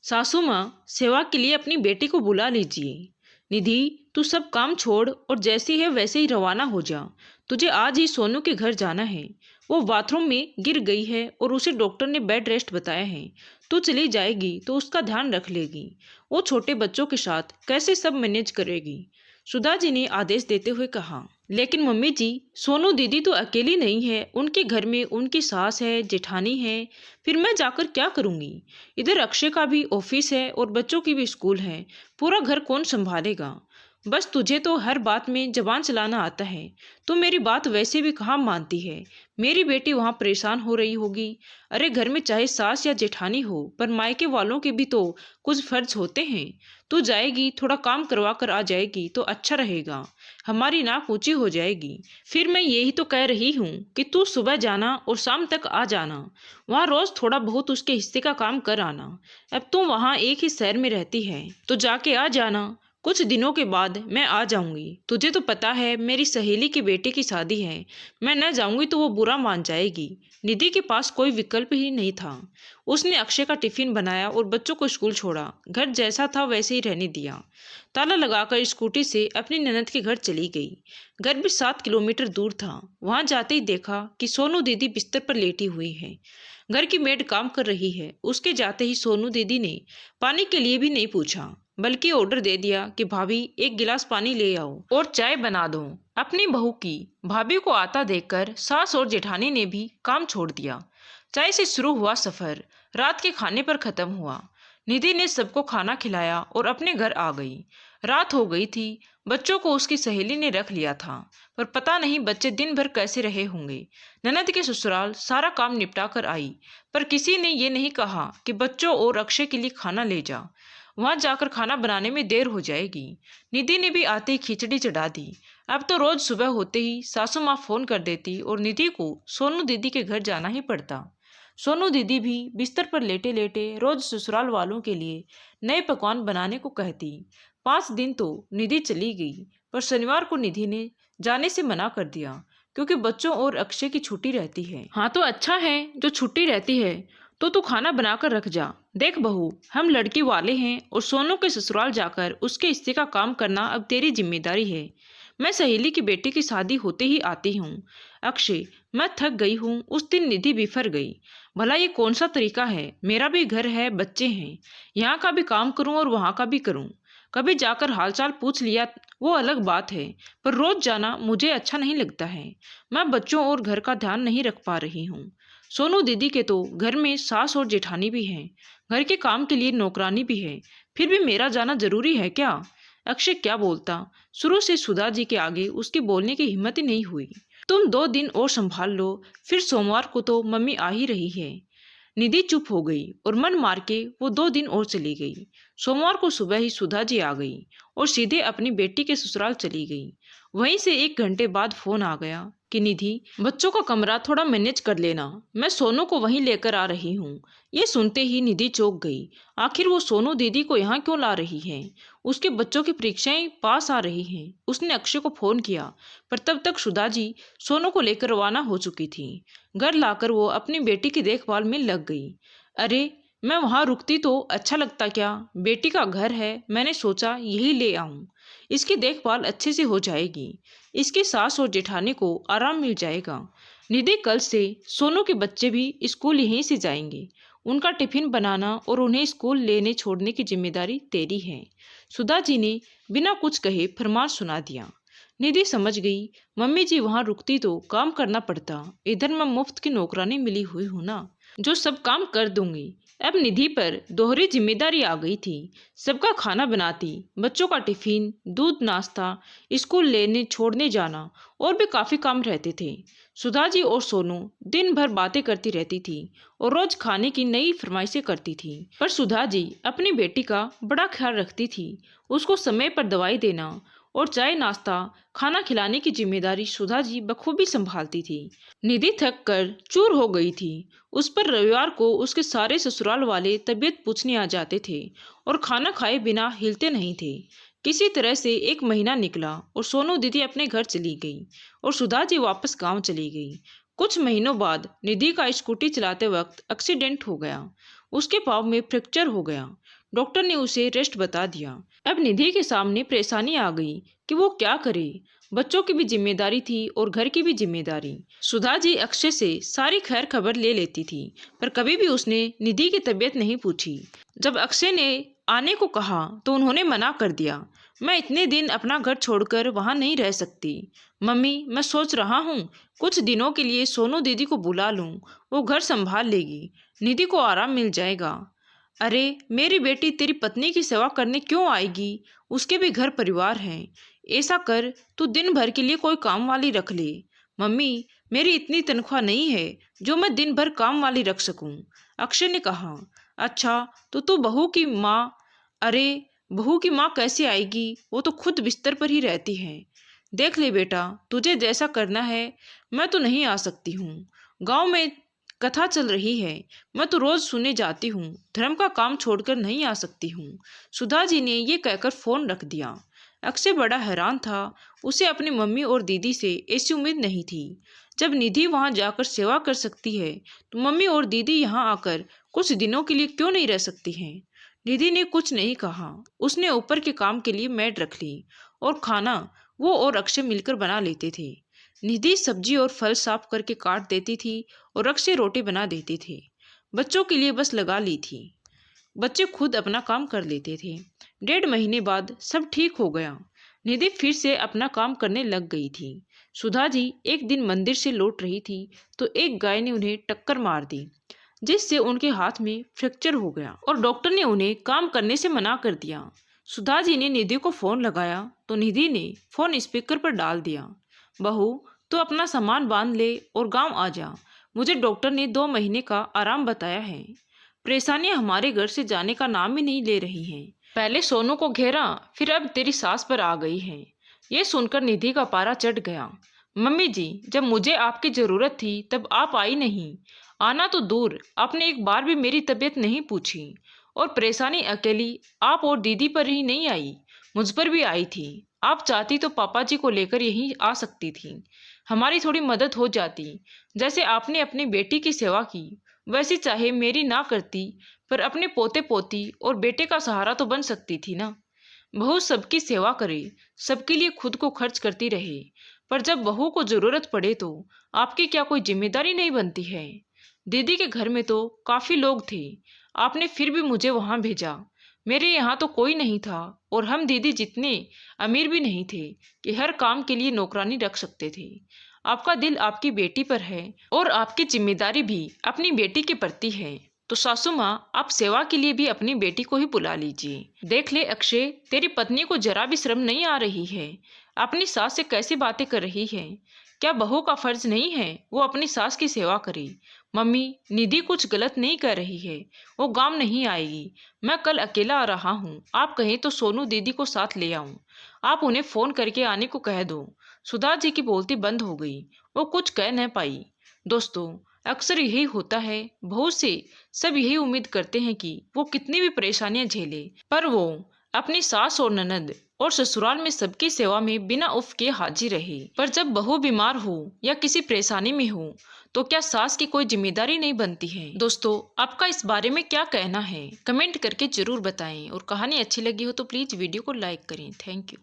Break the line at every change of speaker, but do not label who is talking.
सासू माँ, सेवा के लिए अपनी बेटी को बुला लीजिए। निधि, तू सब काम छोड़ और जैसी है वैसे ही रवाना हो जा। तुझे आज ही सोनू के घर जाना है। वो बाथरूम में गिर गई है और उसे डॉक्टर ने बेड रेस्ट बताया है। तू चली जाएगी तो उसका ध्यान रख लेगी। वो छोटे बच्चों के साथ कैसे सब मैनेज करेगी? सुधा जी ने आदेश देते हुए कहा। लेकिन मम्मी जी, सोनू दीदी तो अकेली नहीं है, उनके घर में उनकी सास है, जेठानी है। फिर मैं जाकर क्या करूंगी? इधर अक्षय का भी ऑफिस है और बच्चों की भी स्कूल है। पूरा घर कौन संभालेगा? बस तुझे तो हर बात में जबान चलाना आता है। तो मेरी बात वैसे भी कहाँ मानती है। मेरी बेटी वहाँ परेशान हो रही होगी। अरे घर में चाहे सास या जेठानी हो, पर मायके वालों के भी तो कुछ फर्ज होते हैं। तू जाएगी, थोड़ा काम करवा कर आ जाएगी तो अच्छा रहेगा। हमारी नाक ऊंची हो जाएगी। फिर मैं यही तो कह रही हूँ कि तू सुबह जाना और शाम तक आ जाना। वहाँ रोज थोड़ा बहुत उसके हिस्से का काम कर आना। अब तू वहाँ एक ही शहर में रहती है तो जाके आ जाना। कुछ दिनों के बाद मैं आ जाऊंगी। तुझे तो पता है मेरी सहेली की बेटे की शादी है। मैं न जाऊंगी तो वो बुरा मान जाएगी। निधि के पास कोई विकल्प ही नहीं था। उसने अक्षय का टिफिन बनाया और बच्चों को स्कूल छोड़ा। घर जैसा था वैसे ही रहने दिया। ताला लगाकर स्कूटी से अपनी ननद के घर चली गई। घर भी 7 किलोमीटर दूर था। वहां जाते ही देखा कि सोनू दीदी बिस्तर पर लेटी हुई है। घर की मेड काम कर रही है। उसके जाते ही सोनू दीदी ने पानी के लिए भी नहीं पूछा, बल्कि ऑर्डर दे दिया कि भाभी एक गिलास पानी ले आओ और चाय बना दो। अपनी बहू की भाभी को आता देखकर सास और जेठानी ने भी काम छोड़ दिया। चाय से शुरू हुआ सफर रात के खाने पर खत्म हुआ। निधि ने सबको खाना खिलाया और अपने घर आ गई। रात हो गई थी। बच्चों को उसकी सहेली ने रख लिया था, पर पता नहीं बच्चे दिन भर कैसे रहे होंगे। ननद के ससुराल सारा काम निपटा कर आई, पर किसी ने ये नहीं कहा कि बच्चों और अक्षय के लिए खाना ले जा। वहां जाकर खाना बनाने में देर हो जाएगी। निधि ने भी आते ही खिचड़ी चढ़ा दी। अब तो रोज सुबह होते ही सासू माँ फोन कर देती और निधि को सोनू दीदी के घर जाना ही पड़ता। सोनू दीदी भी बिस्तर पर लेटे लेटे रोज ससुराल वालों के लिए नए पकवान बनाने को कहती। 5 दिन तो निधि चली गई, पर शनिवार को निधि ने जाने से मना कर दिया क्योंकि बच्चों और अक्षय की छुट्टी रहती है। हाँ तो अच्छा है जो छुट्टी रहती है, तो तू खाना बनाकर रख जा। देख बहू, हम लड़की वाले हैं और सोनू के ससुराल जाकर उसके हिस्से का काम करना अब तेरी जिम्मेदारी है। मैं सहेली की बेटी की शादी होते ही आती हूँ। अक्षय, मैं थक गई हूँ। उस दिन निधि बिफर गई। भला ये कौन सा तरीका है? मेरा भी घर है, बच्चे हैं। यहाँ का भी काम करूँ और वहाँ का भी करूँ। कभी जाकर हालचाल पूछ लिया वो अलग बात है, पर रोज जाना मुझे अच्छा नहीं लगता है। मैं बच्चों और घर का ध्यान नहीं रख पा रही हूँ। सोनू दीदी के तो घर में सास और जेठानी भी हैं। घर के काम के लिए नौकरानी भी है। फिर भी मेरा जाना जरूरी है क्या? अक्षय क्या बोलता? शुरू से सुधा जी के आगे उसके बोलने की हिम्मत ही नहीं हुई। तुम 2 दिन और संभाल लो, फिर सोमवार को तो मम्मी आ ही रही है। निधि चुप हो गई और मन मार के वो 2 दिन और चली गई। सोमवार को सुबह ही सुधा जी आ गई और सीधे अपनी बेटी के ससुराल चली गई। वहीं से 1 घंटे बाद फोन आ गया कि निधि, बच्चों का कमरा थोड़ा मैनेज कर लेना, मैं सोनू को वहीं लेकर आ रही हूँ। ये सुनते ही निधि चौंक गई। आखिर वो सोनू दीदी को यहाँ क्यों ला रही है? उसके बच्चों की परीक्षाएं पास आ रही हैं। उसने अक्षय को फोन किया, पर तब तक सुधा जी सोनू को लेकर रवाना हो चुकी थी। घर लाकर वो अपनी बेटी की देखभाल में लग गई। अरे, मैं वहां रुकती तो अच्छा लगता क्या? बेटी का घर है, मैंने सोचा यही ले आऊं। इसकी देखभाल अच्छे से हो जाएगी। इसकी सास और जेठानी को आराम मिल जाएगा। निधि, कल से सोनू के बच्चे भी स्कूल यहीं से जाएंगे। उनका टिफिन बनाना और उन्हें स्कूल लेने छोड़ने की जिम्मेदारी तेरी है। सुधा जी ने बिना कुछ कहे फरमान सुना दिया। निधि समझ गई, मम्मी जी वहां रुकती तो काम करना पड़ता। इधर मैं मुफ्त की नौकरानी मिली हुई हूं ना, जो सब काम कर दूंगी। अब निधि पर दोहरी जिम्मेदारी आ गई थी। सबका खाना बनाती, बच्चों का टिफिन, दूध, नाश्ता, स्कूल लेने छोड़ने जाना और भी काफी काम रहते थे। सुधा जी और सोनू दिन भर बातें करती रहती थी और रोज खाने की नई फरमाइशें करती थी। पर सुधा जी अपनी बेटी का बड़ा ख्याल रखती थी। उसको समय पर दवाई देना और चाय नाश्ता खाना खिलाने की जिम्मेदारी सुधा जी बखूबी संभालती थी। निधि थक कर चूर हो गई थी। उस पर रविवार को उसके सारे ससुराल वाले तबीयत पूछने आ जाते थे और खाना खाए बिना हिलते नहीं थे। किसी तरह से 1 महीना निकला और सोनू दीदी अपने घर चली गई और सुधा जी वापस गांव चली गई। कुछ महीनों बाद निधि का स्कूटी चलाते वक्त एक्सीडेंट हो गया। उसके पाँव में फ्रैक्चर हो गया। डॉक्टर ने उसे रेस्ट बता दिया। अब निधि के सामने परेशानी आ गई कि वो क्या करे। बच्चों की भी जिम्मेदारी थी और घर की भी जिम्मेदारी। सुधा जी अक्षय से सारी खैर खबर ले लेती थी, पर कभी भी उसने निधि की तबीयत नहीं पूछी। जब अक्षय ने आने को कहा तो उन्होंने मना कर दिया। मैं इतने दिन अपना घर छोड़कर वहाँ नहीं रह सकती। मम्मी, मैं सोच रहा हूँ कुछ दिनों के लिए सोनू दीदी को बुला लूँ, वो घर संभाल लेगी, निधि को आराम मिल जाएगा। अरे मेरी बेटी तेरी पत्नी की सेवा करने क्यों आएगी? उसके भी घर परिवार हैं। ऐसा कर, तू दिन भर के लिए कोई काम वाली रख ले। मम्मी, मेरी इतनी तनख्वाह नहीं है जो मैं दिन भर काम वाली रख सकूं। अक्षय ने कहा। अच्छा, तो तू बहू की माँ। अरे बहू की माँ कैसे आएगी? वो तो खुद बिस्तर पर ही रहती है। देख ले बेटा, तुझे जैसा करना है, मैं तो नहीं आ सकती हूँ। गांव में कथा चल रही है, मैं तो रोज सुने जाती हूँ। धर्म का काम छोड़कर नहीं आ सकती हूँ। सुधा जी ने ये कहकर फोन रख दिया। अक्षय बड़ा हैरान था। उसे अपनी मम्मी और दीदी से ऐसी उम्मीद नहीं थी। जब निधि वहां जाकर सेवा कर सकती है तो मम्मी और दीदी यहाँ आकर कुछ दिनों के लिए क्यों नहीं रह सकती हैं? निधि ने कुछ नहीं कहा। उसने ऊपर के काम के लिए मैड रख ली और खाना वो और अक्षय मिलकर बना लेते थे। निधि सब्जी और फल साफ करके काट देती थी और अक्षय रोटी बना देते थे। बच्चों के लिए बस लगा ली थी। बच्चे खुद अपना काम कर लेते थे। 1.5 महीने बाद सब ठीक हो गया। निधि फिर से अपना काम करने लग गई थी। सुधा जी एक दिन मंदिर से लौट रही थी तो एक गाय ने उन्हें टक्कर मार दी, जिससे उनके हाथ में फ्रैक्चर हो गया और डॉक्टर ने उन्हें काम करने से मना कर दिया। सुधा जी ने निधि को फोन लगाया तो निधि ने फोन स्पीकर पर डाल दिया। बहू, तो अपना सामान बांध ले और गांव आ जा। मुझे डॉक्टर ने 2 महीने का आराम बताया है। परेशानियां हमारे घर से जाने का नाम ही नहीं ले रही हैं। पहले सोनू को घेरा, फिर अब तेरी सास पर आ गई है। ये सुनकर निधि का पारा चढ़ गया। मम्मी जी, जब मुझे आपकी जरूरत थी तब आप आई नहीं। आना तो दूर, आपने एक बार भी मेरी तबीयत नहीं पूछी। और परेशानी अकेली आप और दीदी पर ही नहीं आई, मुझ पर भी आई थी। आप चाहती तो पापा जी को लेकर यहीं आ सकती थी। हमारी थोड़ी मदद हो जाती। जैसे आपने अपनी बेटी की सेवा की, वैसे चाहे मेरी ना करती, पर अपने पोते पोती और बेटे का सहारा तो बन सकती थी ना। बहू सबकी सेवा करे, सबके लिए खुद को खर्च करती रहे, पर जब बहू को जरूरत पड़े तो आपकी क्या कोई जिम्मेदारी नहीं बनती है? दीदी के घर में तो काफी लोग थे, आपने फिर भी मुझे वहां भेजा। मेरे यहाँ तो कोई नहीं था और हम दीदी जितने अमीर भी नहीं थे कि हर काम के लिए नौकरानी रख सकते थे। आपका दिल आपकी बेटी पर है और आपकी जिम्मेदारी भी अपनी बेटी के प्रति है। तो सासू माँ, आप सेवा के लिए भी अपनी बेटी को ही बुला लीजिए। देख ले अक्षय, तेरी पत्नी को जरा भी शर्म नहीं आ रही है। अपनी सास से कैसी बातें कर रही है। क्या बहू का फर्ज नहीं है वो अपनी सास की सेवा करे? मम्मी, निधि कुछ गलत नहीं कर रही है, वो गांव नहीं आएगी। मैं कल अकेला आ रहा हूँ, आप कहें तो सोनू दीदी को साथ ले आऊं। आप उन्हें फोन करके आने को कह दो। सुधा जी की बोलती बंद हो गई, वो कुछ कह न पाई। दोस्तों, अक्सर यही होता है, बहू से सब यही उम्मीद करते हैं कि वो कितनी भी परेशानियां झेले, पर वो अपनी सास और ननद और ससुराल में सबकी सेवा में बिना उफ के हाजिर रहे। पर जब बहू बीमार हो या किसी परेशानी में हो तो क्या सास की कोई जिम्मेदारी नहीं बनती है? दोस्तों, आपका इस बारे में क्या कहना है? कमेंट करके जरूर बताएं और कहानी अच्छी लगी हो तो प्लीज वीडियो को लाइक करें। Thank you.